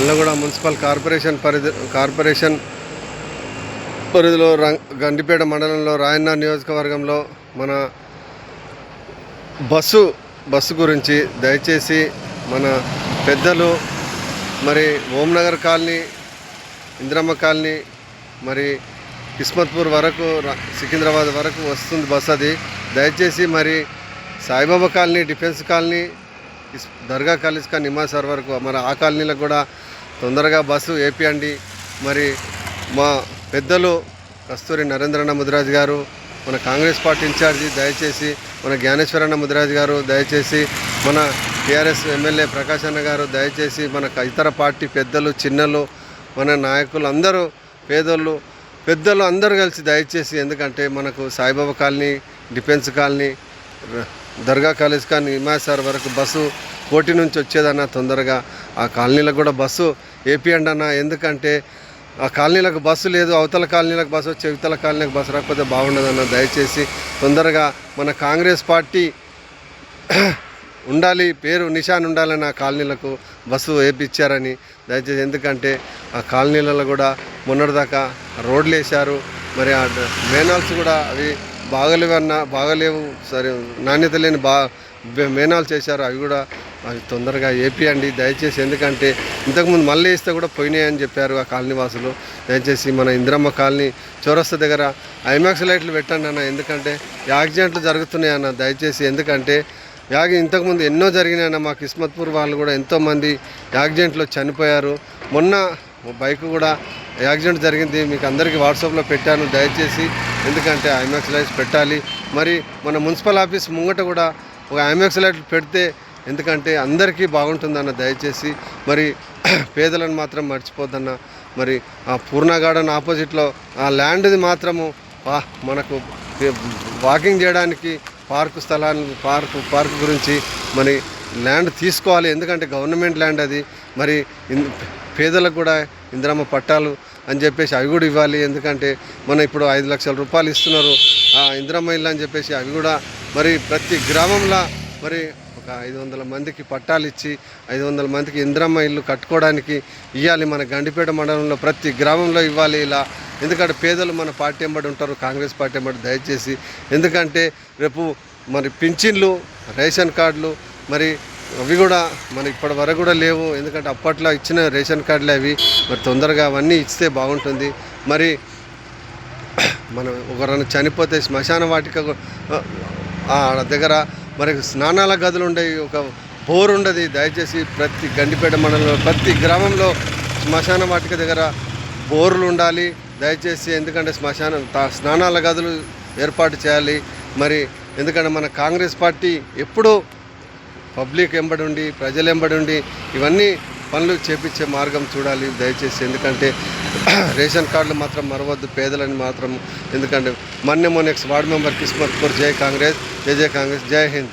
Nalgonda municipal corporation పరిధిలో గండిపేట మండలంలో రాయన్న నియోజకవర్గంలో మన బస్సు గురించి దయచేసి మన పెద్దలు మరి ఓంనగర్ కాలనీ, ఇందిరమ్మ కాలనీ, మరి కిస్మత్పూర్ వరకు సికింద్రాబాద్ వరకు వస్తుంది బస్సు. అది దయచేసి మరి సాయిబాబా కాలనీ, డిఫెన్స్ కాలనీ, దర్గా కాలేజ్ కానీ నిమాసార్ వరకు మరి ఆ కాలనీలకు కూడా తొందరగా బస్సు వేపియండి. మరి మా పెద్దలు కస్తూరి నరేంద్రన్న ముదిరాజ్ గారు, మన కాంగ్రెస్ పార్టీ ఇన్ఛార్జి దయచేసి, మన జ్ఞానేశ్వరన్న ముదిరాజ్ గారు దయచేసి, మన టీఆర్ఎస్ ఎమ్మెల్యే ప్రకాష్ అన్న గారు దయచేసి, మన ఇతర పార్టీ పెద్దలు, చిన్నలు, మన నాయకులు అందరూ, పెద్దలు అందరూ కలిసి దయచేసి, ఎందుకంటే మనకు సాయిబాబా కాలనీ, డిఫెన్స్ కాలనీ, దర్గా కాలేజ్ కానీ నిమాసార్ వరకు బస్సు కోటి నుంచి వచ్చేదన్న తొందరగా ఆ కాలనీలకు కూడా బస్సు వేపియండి అన్న. ఎందుకంటే ఆ కాలనీలకు బస్సు లేదు, అవతల కాలనీలకు బస్సు వచ్చి ఇవతల కాలనీలకు బస్సు రాకపోతే బాగుండదన్న. దయచేసి తొందరగా మన కాంగ్రెస్ పార్టీ ఉండాలి, పేరు నిషాన్ ఉండాలని ఆ కాలనీలకు బస్సు వేపిచ్చారని దయచేసి. ఎందుకంటే ఆ కాలనీలలో కూడా మొన్నటిదాకా రోడ్లు వేశారు, మరి ఆ మేనాల్స్ కూడా అవి బాగలేవు, సరే నాణ్యత లేని మేనాలు చేశారు, అవి కూడా తొందరగా వేపియండి దయచేసి. ఎందుకంటే ఇంతకుముందు మళ్ళీ వేస్తే కూడా పోయినాయని చెప్పారు ఆ కాలనీ వాసులు. దయచేసి మన ఇందిరమ్మ కాలనీ చౌరస్తా దగ్గర ఐమాక్స్ లైట్లు పెట్టండి అన్న. ఎందుకంటే యాక్సిడెంట్లు జరుగుతున్నాయి అన్న దయచేసి. ఎందుకంటే ఇంతకుముందు ఎన్నో జరిగినాయన్న. మా కిస్మత్పూర్ వాళ్ళు కూడా ఎంతోమంది యాక్సిడెంట్లో చనిపోయారు. మొన్న బైక్ కూడా యాక్సిడెంట్ జరిగింది, మీకు అందరికీ వాట్సాప్లో పెట్టాను దయచేసి. ఎందుకంటే ఐమాక్స్ లైట్స్ పెట్టాలి. మరి మన మున్సిపల్ ఆఫీస్ ముంగట కూడా ఒక ఐమాక్స్ లైట్లు పెడితే, ఎందుకంటే అందరికీ బాగుంటుందన్న దయచేసి. మరి పేదలను మాత్రం మర్చిపోద్దన్న. మరి ఆ పూర్ణ గార్డెన్ ఆపోజిట్లో ఆ ల్యాండ్ది మాత్రము మనకు వాకింగ్ చేయడానికి పార్కు గురించి మరి ల్యాండ్ తీసుకోవాలి. ఎందుకంటే గవర్నమెంట్ ల్యాండ్ అది. మరి పేదలకు కూడా ఇందిరమ్మ పట్టాలు అని చెప్పేసి అవి కూడా ఇవ్వాలి. ఎందుకంటే మనం ఇప్పుడు 5 లక్షల రూపాయలు ఇస్తున్నారు ఆ ఇందిరమ్మ ఇల్లు అని చెప్పేసి, అవి కూడా మరి ప్రతి గ్రామంలో మరి ఒక 500 మందికి పట్టాలు ఇచ్చి 500 మందికి ఇందిరమ్మ ఇల్లు కట్టుకోవడానికి ఇవ్వాలి. మన గండిపేట మండలంలో ప్రతి గ్రామంలో ఇవ్వాలి ఇలా. ఎందుకంటే పేదలు మన పార్టీ వెంబడి ఉంటారు, కాంగ్రెస్ పార్టీ వెంబడి దయచేసి. ఎందుకంటే రేపు మరి పింఛన్లు, రేషన్ కార్డులు మరి అవి కూడా మన ఇప్పటి వరకు కూడా లేవు. ఎందుకంటే అప్పట్లో ఇచ్చిన రేషన్ కార్డులే అవి. మరి తొందరగా అవన్నీ ఇస్తే బాగుంటుంది. మరి మనం ఒకరైనా చనిపోతే శ్మశాన వాటిక దగ్గర మరి స్నానాల గదులు ఉండేవి, ఒక బోర్ ఉండదు. దయచేసి ప్రతి గండిపేట మండలంలో ప్రతి గ్రామంలో శ్మశాన వాటిక దగ్గర బోర్లు ఉండాలి దయచేసి. ఎందుకంటే స్నానాల గదులు ఏర్పాటు చేయాలి. మరి ఎందుకంటే మన కాంగ్రెస్ పార్టీ ఎప్పుడూ పబ్లిక్ వెంబడి ఉండి, ప్రజలు వెంబడి ఉండి ఇవన్నీ పనులు చేపించే మార్గం చూడాలి దయచేసి. ఎందుకంటే రేషన్ కార్డులు మాత్రం మరవద్దు పేదలని మాత్రం. ఎందుకంటే మొన్న వార్డ్ మెంబర్ కిస్మత్పూర్. జై కాంగ్రెస్, జై కాంగ్రెస్, జై హింద్.